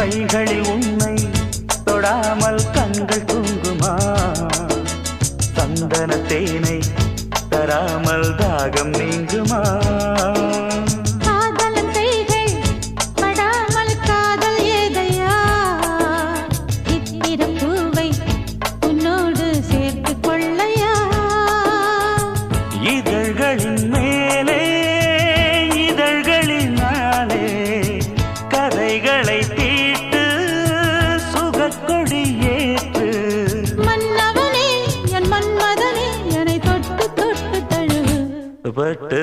கைகளில் உன்னை தொடாமல் கண்கள் தூங்குமா சந்தன தேனை தராமல் தாகம் நீங்குமா இதழ்களின் மேலே இதழ்களினாலே கதைகளை தீட்டு சுகக்கொடி ஏற்று மன்னவனே என் மன்மதனே என்னை தொட்டு தொட்டு தழுவு பட்டு